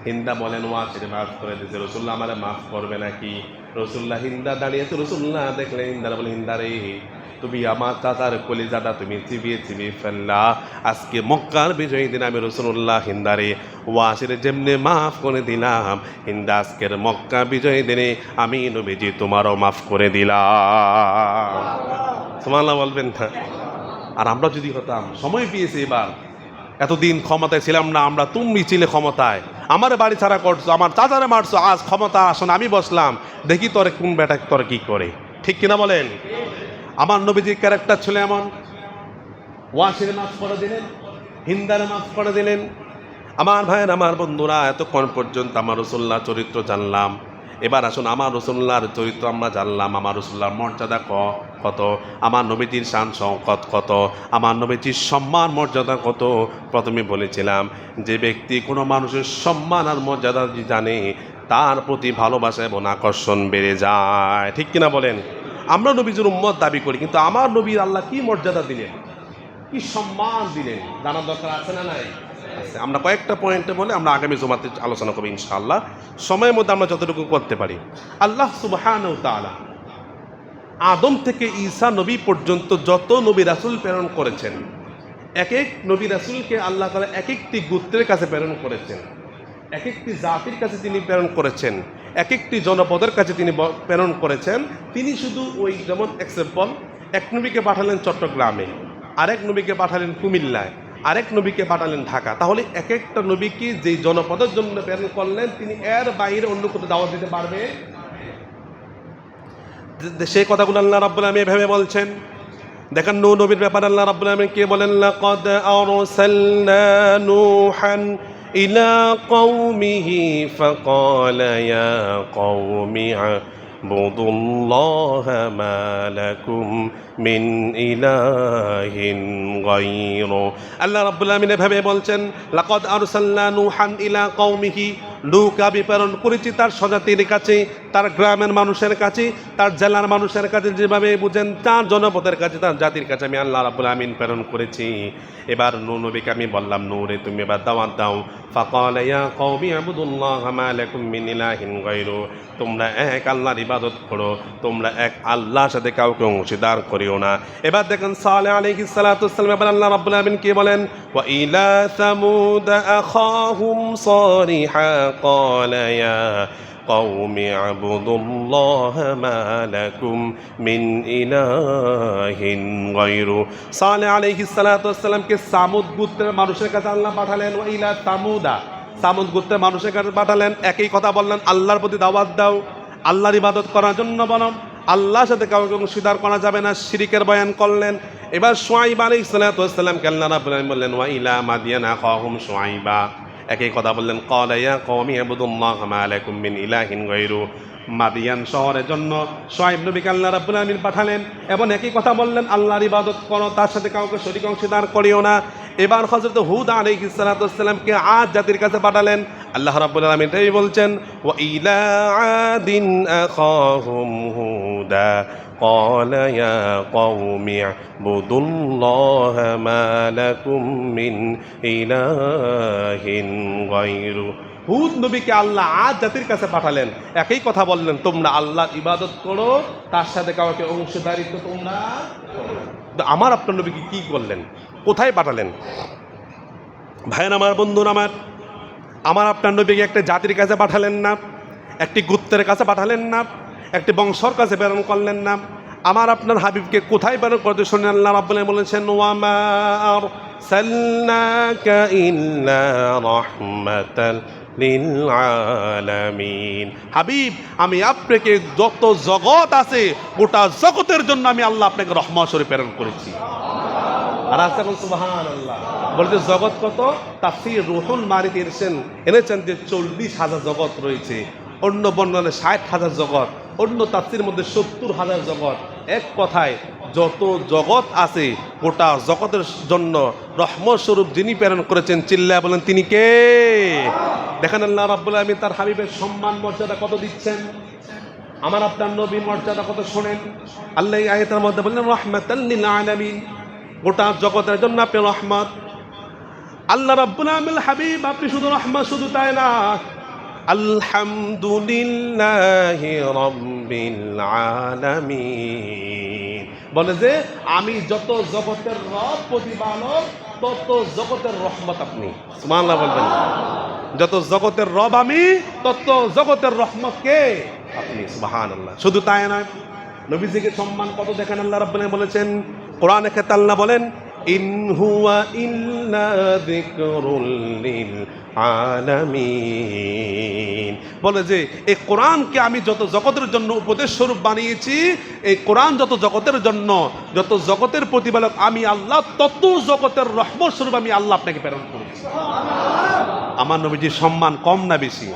হিন্দা বলেন, ওয়াসির মাফ করে দিয়েছে, রাসূলুল্লাহ আমারে মাফ করবে নাকি? রাসূলুল্লাহ হিন্দা দাঁড়িয়ে আছে, রাসূলুল্লাহ দেখলেন হিন্দারা বলে, হিন্দা রে তুমি আমার চাচার কলিজাটা তুমি চিবিয়ে চিবিয়ে ফেললা। আজকে মক্কার বিজয়ী দিন আমি রাসূলুল্লাহ হিন্দারে ওয়াসির যেমনে মাফ করে দিলাম, হিন্দা আজকের মক্কা বিজয়ী দিনে আমি নবীজি তোমারও মাফ করে দিলাম। সুবহানাল্লাহ বলবেন না? আর আমরা যদি হতাম, সময় পেয়েছি এবার, এতদিন ক্ষমতায় ছিলাম না আমরা, তুমি ছিলে ক্ষমতায়, আমার বাড়ি ছাড়া করছো, আমার চাচারে মারছো, আজ ক্ষমতা আসন আমি বসলাম, দেখি তোরে কোন বেটা তোর কি করে। ঠিক কিনা বলেন? আমার নবীজির ক্যারেক্টার ছিল এমন, ওয়াসির মাফ করে দিলেন, হিন্দারে মাফ করে দিলেন। আমার ভাইয়ের, আমার বন্ধুরা, এতক্ষণ পর্যন্ত আমার রাসূলুল্লাহ চরিত্র জানলাম। এবার আসুন আমার রাসূলুল্লাহর চরিত্র আমরা জানলাম, আমার রাসূলুল্লাহর মর্যাদা কত, আমার নবীজির শান শওকত কত, আমার নবীজির সম্মান মর্যাদা কত। প্রথমে বলেছিলাম যে ব্যক্তি কোনো মানুষের সম্মান আর মর্যাদা জানে, তার প্রতি ভালোবাসা এবং আকর্ষণ বেড়ে যায়। ঠিক কিনা বলেন? আমরা নবীজির উম্মত দাবি করি, কিন্তু আমার নবীর আল্লাহ কি মর্যাদা দিলেন, কি সম্মান দিলেন, জানার দরকার আছে না নাই? আমরা কয়েকটা পয়েন্টে বলে আমরা আগামী জুমাতে আলোচনা করব ইনশাআল্লাহ, সময়ের মধ্যে আমরা যতটুকু করতে পারি। আল্লাহ সুবহানাহু ওয়া তাআলা আদম থেকে ঈসা নবী পর্যন্ত যত নবী রাসূল প্রেরণ করেছেন, এক এক নবী রাসূলকে আল্লাহ তাআলা এক একটি গোত্রের কাছে প্রেরণ করেছেন, এক একটি জাতির কাছে তিনি প্রেরণ করেছেন, এক একটি জনপদের কাছে তিনি প্রেরণ করেছেন। তিনি শুধু ওই, যেমন এক্সাম্পল, এক নবীকে পাঠালেন চট্টগ্রামে, আরেক নবীকে পাঠালেন কুমিল্লায়, আরেক নবীকে পাঠালেন ঢাকা। তাহলে এক একটা নবীকে যেই জনপদের জন্য প্রেরণ করলেন, তিনি এর বাইরে অন্য কোথাও দাওয়াত দিতে পারবে? সেই কথাগুলো আল্লাহ রাব্বুল আলামিন এভাবে বলছেন। দেখেন নূহ নবীর ব্যাপারে আল্লাহ রাব্বুল আলামিন কে বলেন, লাকাদ আরসালনা নূহান ইলা কওমিহি ফাকালা ইয়া কওমি আ'বুদুল্লাহা মা লাকুম মিন ইলাহিন গায়রু। আল্লাহ রাব্বুল আলামিন এভাবে বলছেন, লাকাদ আরসালনা নূহান ইলা কওমিহি, নূহকে আমি প্রেরণ করেছি তার স্বজাতির কাছে, তার গ্রামের মানুষের কাছে, তার জেলার মানুষের কাছে, যেভাবে বুঝেন তার জনপদের কাছে, তার জাতির কাছে আমি আল্লাহ রাব্বুল আমিন প্রেরণ করেছি। এবার নূহ নবীকে আমি বললাম, নূহ রে তুমি এবার দাওয়াত দাও। ফাকালা ইয়া কওমি আ'বুদুল্লাহা মা লাকুম মিন ইলাহিন গায়রু, তোমরা এক আল্লাহর ইবাদত করো, তোমরা এক আল্লাহর সাথে কাউকে অংশীদার করিও না। এবার দেখেন সালেহ আলাইহিস সালাতু ওয়াস সালাম, এবার আল্লাহ রাব্বুল আমিন কি বলেন, ওয়া ইলা সামুদ আখাহুম সালিহা ক্বালা ইয়া কওমি আ'বুদুল্লাহা মা লাকুম মিন ইলাহিন গায়রু। সালেহ আলাইহিস সালাতু ওয়াস সালামকে সামুদ গোত্রের মানুষের কাছে আল্লাহ পাঠালেন, ওয়া ইলা সামুদা, সামুদ গোত্রের মানুষের কাছে পাঠালেন, একই কথা বললেন, আল্লাহর প্রতি দাওয়াত দাও, আল্লাহর ইবাদত করার জন্য বলো, আল্লাহর সাথে কাউকে অংশীদার করা যাবে না, শিরিকের বয়ান করলেন। এবার শুআইব আলাইহিস সালাতু ওয়াস সালামকে আল্লাহ রাব্বুল আলামিন বললেন, ওয়া ইলা মাদিয়ান আখাহুম শুআইবা, একই কথা বললেন, ক্বালা ইয়া কওমি আ'বুদুল্লাহা মা লাকুম মিন ইলাহিন গায়রু। মাদিয়ান শহরের জন্য শুআইব নবীকে আল্লাহ রাব্বুল আলামিন পাঠালেন এবং একই কথা বললেন, আল্লাহর ইবাদত করো, তার সাথে কাউকে শরীক অংশীদার করিও না। এবার হযরত হুদ আলাইহিস সালাতু ওয়াস সালামকে আদ জাতির কাছে পাঠালেন, আল্লাহ রাব্বুল আলামিন তাই বলছেন, ওয়া ইলা আদিন আখাহুম হুদা ক্বালা ইয়া কওমি আ'বুদুল্লাহা মা লাকুম মিন ইলাহিন গায়রু। হুদ নবীকে আল্লাহ আদ জাতির কাছে পাঠালেন, একই কথা বললেন, তোমরা আল্লাহর ইবাদত করো, তার সাথে কাউকে অংশীদারিত্ব তোমরা করো। আমার আপনার নবীকে কি করলেন, কোথায় পাঠালেন? ভাইয়ের আমার, বন্ধুরা আমার আপনার নবীকে একটা জাতির কাছে পাঠালেন না, একটি গোত্রের কাছে পাঠালেন না, একটি বংশর কাছে প্রেরণ করলেন না। আমার আপনার হাবিবকে কোথায় প্রেরণ করতে শুনে আল্লাহ রাব্বুল আলামিন বলেছেন, ওয়া মা আরসালনাকা ইল্লা রাহমাতাল লিল আলামিন। হাবিব, আমি আপনাকে যত জগৎ আছে গোটা জগতের জন্য আমি আল্লাহ আপনাকে রহমত স্বরূপ প্রেরণ করেছি। আর আস্তে বল সুবহানাল্লাহ। বলতে জগৎ কত? তাফসীর রুহুল মানিত এনেছেন যে 40,000 জগৎ রয়েছে, অন্য বর্ণনায় 60,000 জগৎ, অন্য তাফসীরের মধ্যে 70,000 জগৎ। এক কথায় যত জগৎ আছে গোটা জগতের জন্য রহমত স্বরূপ যিনি প্রেরণ করেছেন, চিল্লায়া বলেন তিনি কে? দেখেন আল্লাহ রাব্বুল আলামিন তার হাবিবের সম্মান মর্যাদা কত দিচ্ছেন, আমার আপনার নবীর মর্যাদা কত শোনেন। আল্লাহ এই আয়াতের মধ্যে বললেন, রাহমাতাল লিল আলামিন, গোটা জগতের জন্য আপনি রহমত। আল্লাহ রাব্বুল আলামিন হাবিব, আপনি শুধু রহমত, শুধু তাই না, আলহামদুলিল্লাহি রাব্বিল আলামিন। বলে যে আমি যত জগতের রব প্রতিপালক, তত জগতের রহমত আপনি। সুবহানাল্লাহ বলবেন। যত জগতের রব আমি, তত জগতের রহমত কে? আপনি। সুবহানাল্লাহ। শুধু তাই নয়, নবীজিকে সম্মান কত দেখেন আল্লাহ রাব্বুল আলামিন বলেছেন কোরআনে ক্ষেত্রে আল্লাহ বলেন ইন হুয়া ইল্লা যিকরুল লিল আলামিন। বলে যে এই কোরআনকে আমি যত জগতের জন্য উপদেশ স্বরূপ বানিয়েছি, এই কোরআন যত জগতের জন্য, যত জগতের প্রতিপালক আমি আল্লাহ, তত জগতের রহমত স্বরূপ আমি আল্লাহ আপনাকে প্রেরণ করেছি। আমার নবীজির সম্মান কম না বেশি?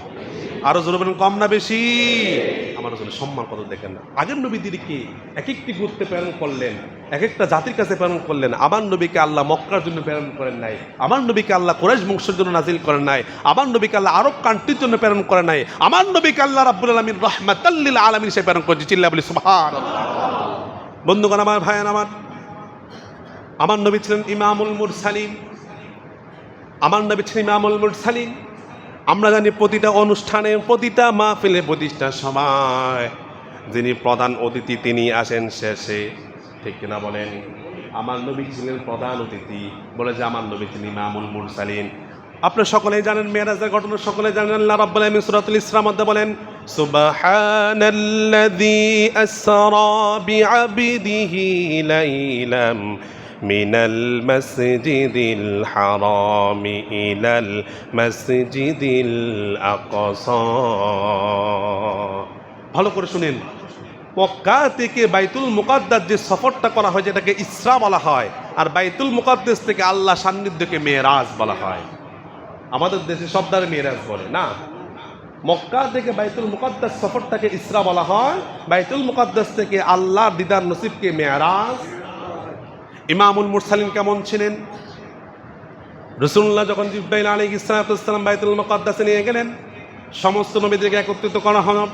আরো জোরে বলেন, কম না বেশি? আমার জন্য সম্মান কত দেখেন না। আগের নবীদেরকে এক একটি গোত্রে প্রেরণ করলেন, এক একটা জাতির কাছে প্রেরণ করলেন। আমার নবীকে আল্লাহ মক্কার জন্য প্রেরণ করেন নাই, আমার নবীকে আল্লাহ কুরাইশ বংশের জন্য নাজিল করেন নাই, আমার নবীকে আল্লাহ আরব কান্ট্রির জন্য প্রেরণ করেন নাই, আমার নবীকে আল্লাহ রাব্বুল আলামিন রাহমাতাল লিল আলামিন হিসেবে প্রেরণ করেছে। চিল্লা বলি সুবহানাল্লাহ। বন্ধুগণ আমার, ভাইয়ান আমার নবী ছিলেন ইমামুল মুরসালিন। আমার নবী ছিলেন ইমামুল মুরসালিন। আমরা জানি প্রতিটা অনুষ্ঠানে, প্রতিটা মাহফিলে, প্রতিটা সময় যিনি প্রধান অতিথি তিনি আসেন শেষে, ঠিক কিনা বলেন? আমার নবী ছিলেন প্রধান অতিথি। বলে যে আমার নবী ছিলেন ইমামুল মুরসালিন। আপনারা সকলেই জানেন মেরাজের ঘটনা, সকলে জানেন। আল্লাহ রাব্বুল আলামিন সূরাতুল ইসরার মধ্যে বলেন সুবহানাল্লাযী আসরা বিআবদিহি লাইলাম মিনাল মাসজিদিল হারামি ইলাল মাসজিদিল আকসা। ভালো করে শুনেন, মক্কা থেকে বাইতুল মুকাদ্দাস যে সফরটা করা হয় যেটাকে ইসরা বলা হয়, আর বাইতুল মুকাদ্দাস থেকে আল্লাহ সান্নিধ্যকে মেরাজ বলা হয়। আমাদের দেশে সব দ্বারা মেরাজ বলে না। মক্কা থেকে বাইতুল মুকাদ্দাস সফরটাকে ইসরা বলা হয়, বাইতুল মুকাদ্দাস থেকে আল্লাহর দিদার নসিবকে মেরাজ। ইমামুল মুরসালিন কেমন ছিলেন? রাসূলুল্লাহ যখন জিবরাইল আলাইহিস সালাম বাইতুল মুকাদ্দাসে নিয়ে গেলেন, সমস্ত নবীদেরকে একত্রিত করা হলো।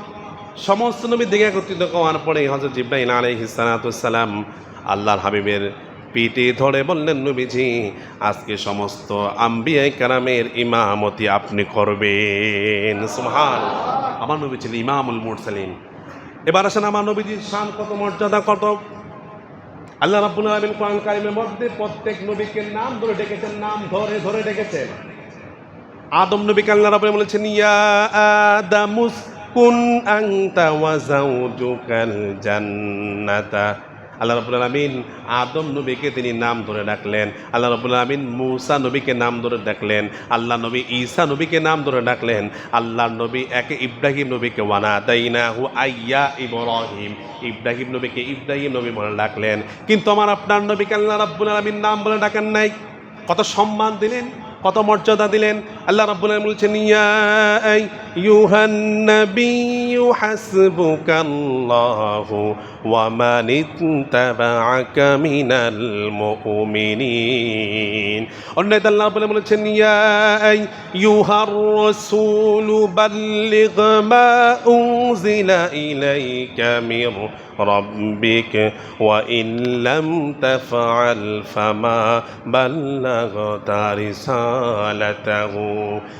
সমস্ত নবীদেরকে একত্রিত করার পরে হযরত জিবরাইল আলাইহিস সালাম আল্লাহর হাবিবের পিঠে ধরে বললেন, নবীজি আজকে সমস্ত আম্বিয়ায়ে কেরামের ইমামতি আপনি করবেন। সুবহানাল্লাহ। আমার নবী ছিলেন ইমামুল মুরসালিন। এবার আসেন আমার নবীজির শান কত, মর্যাদা কত। আল্লাহ রাব্বুল আলামিন কোরআন কারীমের মধ্যে প্রত্যেক নবীকে নাম ধরে ডেকেছেন, নাম ধরে ধরে ডেকেছেন। আদম নবীকে আল্লাহ রাব্বুল আলামিন বলেছেন ইয়া আদামুস কুন আনতা ওয়া যাওজুকাল জান্নাতা। আল্লাহ রাব্বুল আলামিন আদম নবীকে তিনি নাম ধরে ডাকলেন। আল্লাহ রাব্বুল আলামিন মূসা নবীকে নাম ধরে ডাকলেন। আল্লাহ নবী ঈসা নবীকে নাম ধরে ডাকলেন। আল্লাহর নবী একে ইব্রাহিম নবীকে ওয়ানাদাইনাহু আইয়া ইব্রাহিম, ইব্রাহিম নবীকে ইব্রাহিম নবী বলে ডাকলেন। কিন্তু আমার আপনার নবীকে আল্লাহ রাব্বুল আলামিন নাম বলে ডাকেন নাই। কত সম্মান দিলেন, কত মর্যাদা দিলেন। আল্লাহ রাব্বুল আলামিন বলছেন ইয়া আইয়ুহান নাবিয়্যু হাসবুকাল্লাহু ওয়া মান ইত্তাবা'আকা মিনাল মুমিনিন। অন্যথায় আল্লাহ রাব্বুল আলামিন বলেছেন ইয়া আইয়ুহার রাসূলু বাল্লিগ মা উনজিলা ইলাইকা মির রাব্বিক ওয়া ইন লাম তাফআল ফামা বাল্লাগতা রিসালাতাহু।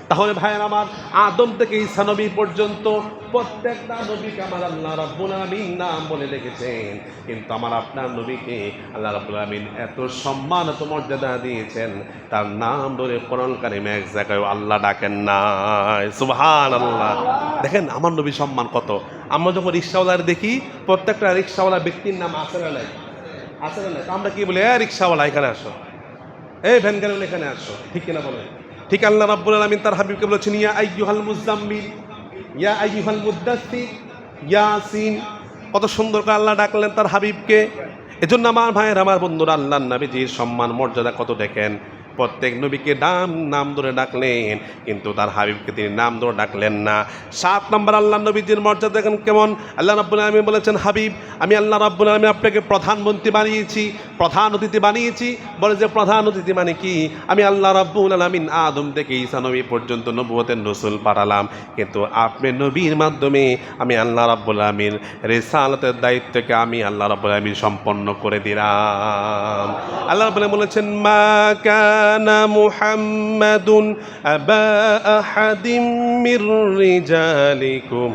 তাহলে ভাইয়ের আমার, আদম থেকে ঈসা নবী পর্যন্ত প্রত্যেকটা নবীকে আমার আল্লাহ রাব্বুল আলামিন নাম বলে রেখেছেন। কিন্তু আমার আপনার নবীকে আল্লাহ রাব্বুল আলামিন এত সম্মান, এত মর্যাদা দিয়েছেন, তার নাম ধরে কোরআন কারীমে এক জায়গায় আল্লাহ ডাকেন নাই। সুবহানাল্লাহ। দেখেন আমার নবীর সম্মান কত। আমরা যখন রিক্সাওয়ালার দেখি, প্রত্যেকটা রিক্সাওয়ালা ব্যক্তির নাম আছে না নাই? আছে না নাই? আমরা কি বলি, রিক্সাওয়ালা এখানে আসো, এই ভ্যান গাড়ি এখানে আসো, ঠিক কিনা বলেন? ঠিক আল্লাহ রাব্বুল আলামিন তার হাবিবকে বলেছেন ইয়া আইয়ুহাল মুজাম্মিল, ইয়া আইয়ুহাল মুদ্দাসসির, ইয়াসিন। কত সুন্দর করে আল্লাহ ডাকলেন তার হাবিবকে। এজন্য আমার ভাইয়ের, আমার বন্ধুরা, আল্লাহর নবীজির সম্মান মর্যাদা কত দেখেন। প্রত্যেক নবীকে নাম ধরে ডাকলেন, কিন্তু তার হাবিবকে তিনি নাম ধরে ডাকলেন না। 7 নম্বর আল্লাহ নবীজির মর্যাদা দেখেন কেমন। আল্লাহ রাব্বুল আলামিন বলেছেন, হাবিব আমি আল্লাহ রাব্বুল আলামিন আপনাকে প্রধানমন্ত্রী বানিয়েছি, প্রধান অতিথি বানিয়েছি। বলে যে প্রধান অতিথি মানে কি? আমি আল্লাহ রাব্বুল আলামিন আদম থেকে ঈসা নবী পর্যন্ত নবুয়তের রাসূল পাঠালাম, কিন্তু আপনি নবীর মাধ্যমে আমি আল্লাহ রাব্বুল আলামিন রিসালাতের দায়িত্বকে আমি আল্লাহ রাব্বুল আলামিন সম্পন্ন করে দিলাম। আল্লাহ রাব্বুল আলামিন বলেছেন মা কানা মুহাম্মাদুন আবা আহাদিম মির রিজালিকুম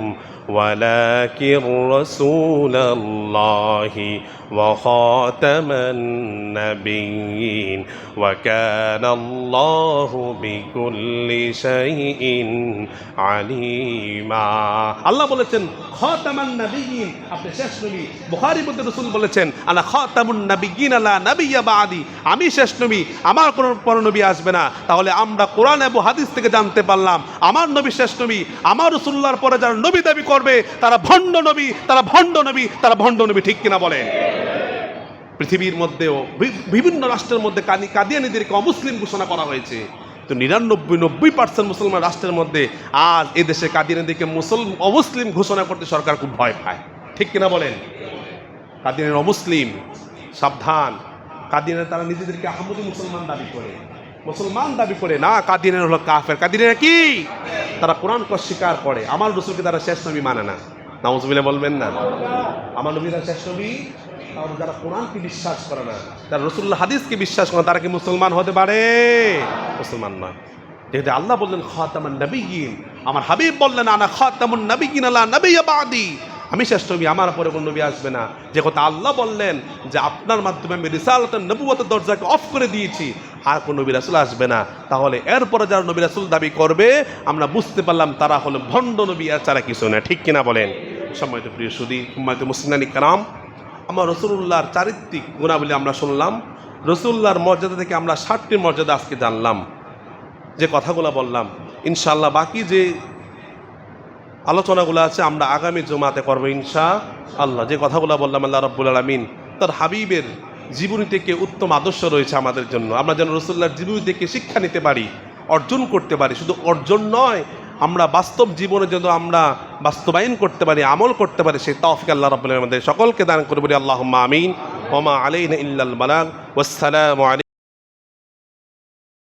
ولكن رسول الله وخاتم النبيين وكان الله بكل شيء عليما আল্লাহ বলেছেন খাতামান নাবিয়িন, আপনি শেষ নবী। বুখারীর মধ্যে রাসূল বলেছেন আনা খাতামুন নাবিয়িন লা নাবিয়্যা বাদি, আমি শেষ নবী, আমার কোনো পর নবী আসবে না। তাহলে আমরা কোরআন এবং হাদিস থেকে জানতে পারলাম আমার নবী শেষ নবী। আমার রাসূলুল্লাহর পরে যারা নবী দাবি করবে তারা ভণ্ড নবী, তারা ভণ্ড নবী, তারা ভণ্ড নবী। ঠিক কিনা বলেন? পৃথিবীর মধ্যেও বিভিন্ন রাষ্ট্রের মধ্যে কাদিয়ানীদেরকে অমুসলিম ঘোষণা করা হয়েছে, তো 99-90% মুসলমান রাষ্ট্রের মধ্যে আজ এদেশে কাদিয়ানীদেরকে অমুসলিম ঘোষণা করতে সরকার খুব ভয় পায়। ঠিক কিনা বলেন? কাদিয়ানীর অমুসলিম, সাবধান। কাদিয়ানীরা তারা নিজেদেরকে আহমদি মুসলমান দাবি করে, মুসলমান দাবি করে না, কাদিয়ানীরা হলো কাফের। কাদিয়ানীরা কি? তারা কোরআনকে অস্বীকার করে, আমার রাসূলকে তারা শেষ নবী মানে না। নাউজুবিল্লাহ বলবেন না? আমার নবীরা শেষ নবী। তাহলে যারা কোরআনকে বিশ্বাস করে না, যারা রাসূলুল্লাহ হাদিসকে বিশ্বাস করে, তারা কি মুসলমান হতে পারে? মুসলমান নয়। যেহেতু আল্লাহ বললেন খাতামুন নাবিয়্যিন, আমার হাবিব বললেন আনা খাতামুন নাবিয়্যিন লা নাবিয়্যা বাদি, আমি শেষ নবী, আমার পরে কোনো নবী আসবে না। যে কথা আল্লাহ বললেন যে আপনার মাধ্যমে আমি রিসালাতের নবুয়তের দরজাকে অফ করে দিয়েছি, আর কোনো নবী রাসূল আসবে না। তাহলে এরপরে যারা নবী রাসূল দাবি করবে, আমরা বুঝতে পারলাম তারা হলো ভণ্ড নবী, আর ছাড়া কিছু না। ঠিক কিনা বলেন? সম্মানিত প্রিয় সুধী, সম্মানিত মুসলিমানি কারাম, আমার রাসূলুল্লাহর চারিত্রিক গুণাবলী আমরা শুনলাম। রাসূলুল্লাহর মর্যাদা থেকে আমরা 60টি মর্যাদা আজকে জানলাম, যে কথাগুলো বললাম। ইনশাআল্লাহ বাকি যে আলোচনাগুলো আছে আমরা আগামী জুমাতে করবো ইনশাআল্লাহ। যে কথাগুলো বললাম, আল্লাহ রাব্বুল আলামিন তার হাবিবের জীবনী থেকে উত্তম আদর্শ রয়েছে আমাদের জন্য, আমরা যেন রাসূলুল্লাহর জীবনী থেকে শিক্ষা নিতে পারি, অর্জন করতে পারি। শুধু অর্জন নয়, আমরা বাস্তব জীবনে যেন আমরা বাস্তবায়ন করতে পারি, আমল করতে পারি, সেই তৌফিক আল্লাহ রাব্বুল আলামিন আমাদের সকলকে দান করে বলি আল্লাহুম্মা আমিন। ওয়া মা আলাইনা ইল্লাল বালাগ। ওয়াসসালামু আলাইকুম।